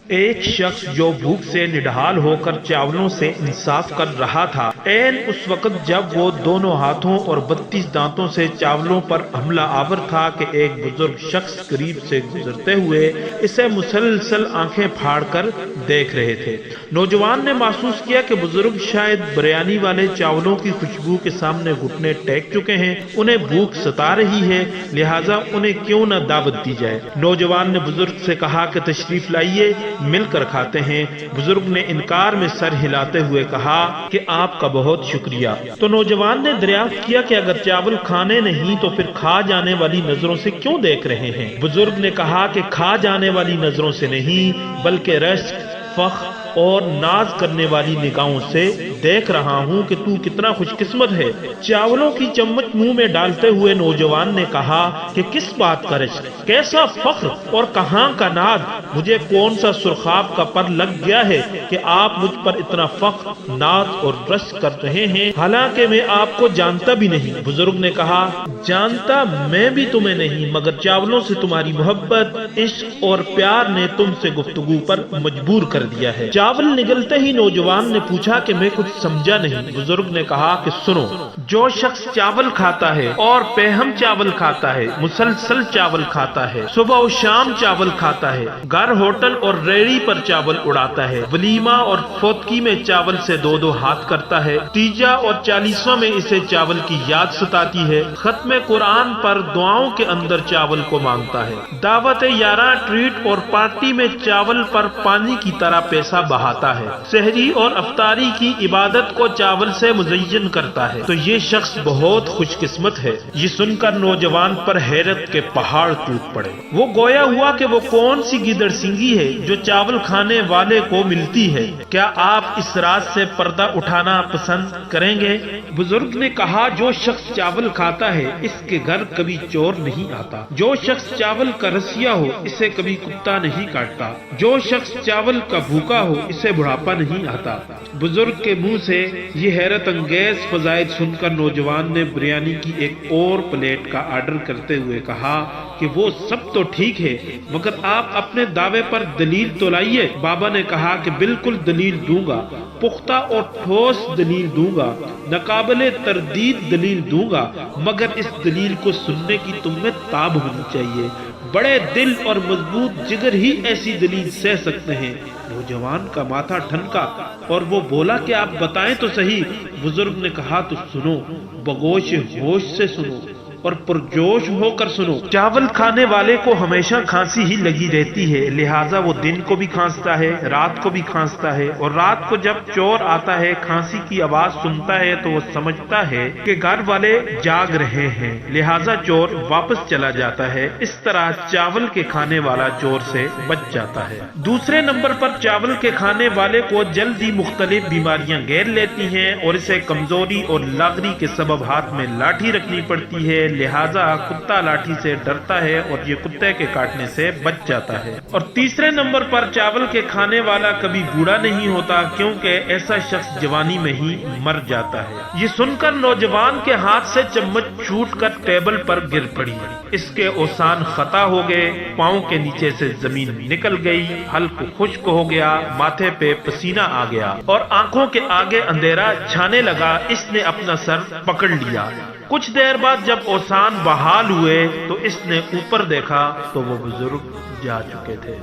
ایک شخص جو بھوک سے نڈھال ہو کر چاولوں سے انصاف کر رہا تھا، عین اس وقت جب وہ دونوں ہاتھوں اور 32 دانتوں سے چاولوں پر حملہ آور تھا کہ ایک بزرگ شخص قریب سے گزرتے ہوئے اسے مسلسل آنکھیں پھاڑ کر دیکھ رہے تھے۔ نوجوان نے محسوس کیا کہ بزرگ شاید بریانی والے چاولوں کی خوشبو کے سامنے گھٹنے ٹیک چکے ہیں، انہیں بھوک ستا رہی ہے، لہٰذا انہیں کیوں نہ دعوت دی جائے۔ نوجوان نے بزرگ سے کہا کہ تشریف لائیے، مل کر کھاتے ہیں۔ بزرگ نے انکار میں سر ہلاتے ہوئے کہا کہ آپ کا بہت شکریہ۔ تو نوجوان نے دریافت کیا کہ اگر چاول کھانے نہیں تو پھر کھا جانے والی نظروں سے کیوں دیکھ رہے ہیں؟ بزرگ نے کہا کہ کھا جانے والی نظروں سے نہیں بلکہ رشک، فخر اور ناز کرنے والی نگاہوں سے دیکھ رہا ہوں کہ تو کتنا خوش قسمت ہے۔ چاولوں کی چمچ منہ میں ڈالتے ہوئے نوجوان نے کہا کہ کس بات کا رشک، کیسا فخر اور کہاں کا ناز، مجھے کون سا سرخاب کا پر لگ گیا ہے کہ آپ مجھ پر اتنا فخر، ناز اور رشک کر رہے ہیں، حالانکہ میں آپ کو جانتا بھی نہیں۔ بزرگ نے کہا جانتا میں بھی تمہیں نہیں، مگر چاولوں سے تمہاری محبت، عشق اور پیار نے تم سے گفتگو پر مجبور کر دیا ہے۔ چاول نگلتے ہی نوجوان نے پوچھا کہ میں کچھ سمجھا نہیں۔ بزرگ نے کہا کہ سنو، جو شخص چاول کھاتا ہے اور پیہم چاول کھاتا ہے، مسلسل چاول کھاتا ہے، صبح و شام چاول کھاتا ہے، گھر، ہوٹل اور ریڑی پر چاول اڑاتا ہے، ولیمہ اور فوتکی میں چاول سے دو دو ہاتھ کرتا ہے، تیجا اور چالیسواں میں اسے چاول کی یاد ستاتی ہے، ختم قرآن پر دعاؤں کے اندر چاول کو مانگتا ہے، دعوت یاراں، ٹریٹ اور پارٹی میں چاول پر پانی کی طرح پیسہ بہاتا ہے، سحری اور افطاری کی عبادت کو چاول سے مزین کرتا ہے، تو یہ شخص بہت خوش قسمت ہے۔ یہ سن کر نوجوان پر حیرت کے پہاڑ ٹوٹ پڑے۔ وہ گویا ہوا کہ وہ کون سی گیدڑ سینگی ہے جو چاول کھانے والے کو ملتی ہے۔ کیا آپ اس راز سے پردہ اٹھانا پسند کریں گے؟ بزرگ نے کہا جو شخص چاول کھاتا ہے اس کے گھر کبھی چور نہیں آتا، جو شخص چاول کا رسیا ہو اسے کبھی کتا نہیں کاٹتا، جو شخص چاول کا بھوکا ہو اسے بڑھاپا نہیں آتا۔ بزرگ کے منہ سے یہ حیرت انگیز فضائل سن کر نوجوان نے بریانی کی ایک اور پلیٹ کا آرڈر کرتے ہوئے کہا کہ وہ سب تو ٹھیک ہے، مگر آپ اپنے دعوے پر دلیل تو لائیے۔ بابا نے کہا کہ بالکل دلیل دوں گا، پختہ اور ٹھوس دلیل دوں گا، ناقابل تردید دلیل دوں گا، مگر اس دلیل کو سننے کی تم میں تاب ہونی چاہیے۔ بڑے دل اور مضبوط جگر ہی ایسی دلیل سہ سکتے ہیں۔ نوجوان کا ماتھا ٹھنکا اور وہ بولا کہ آپ بتائیں تو صحیح۔ بزرگ نے کہا تو سنو، بگوش ہوش سے سنو اور پرجوش ہو کر سنو۔ چاول کھانے والے کو ہمیشہ کھانسی ہی لگی رہتی ہے، لہٰذا وہ دن کو بھی کھانستا ہے، رات کو بھی کھانستا ہے، اور رات کو جب چور آتا ہے، کھانسی کی آواز سنتا ہے تو وہ سمجھتا ہے کہ گھر والے جاگ رہے ہیں، لہٰذا چور واپس چلا جاتا ہے۔ اس طرح چاول کے کھانے والا چور سے بچ جاتا ہے۔ دوسرے نمبر پر چاول کے کھانے والے کو جلدی مختلف بیماریاں گھیر لیتی ہیں اور اسے کمزوری اور لاغری کے سبب ہاتھ میں لاٹھی رکھنی پڑتی ہے، لہٰذا کتا لاٹھی سے ڈرتا ہے اور یہ کتے کے کاٹنے سے بچ جاتا ہے۔ اور تیسرے نمبر پر چاول کے کھانے والا کبھی بوڑھا نہیں ہوتا، کیونکہ ایسا شخص جوانی میں ہی مر جاتا ہے۔ یہ سن کر نوجوان کے ہاتھ سے چمچ چھوٹ کر ٹیبل پر گر پڑی، اس کے اوسان خطا ہو گئے، پاؤں کے نیچے سے زمین نکل گئی، حلق خشک ہو گیا، ماتھے پہ پسینہ آ گیا اور آنکھوں کے آگے اندھیرا چھانے لگا۔ اس نے اپنا سر پکڑ لیا۔ کچھ دیر بعد جب اوسان بحال ہوئے تو اس نے اوپر دیکھا تو وہ بزرگ جا چکے تھے۔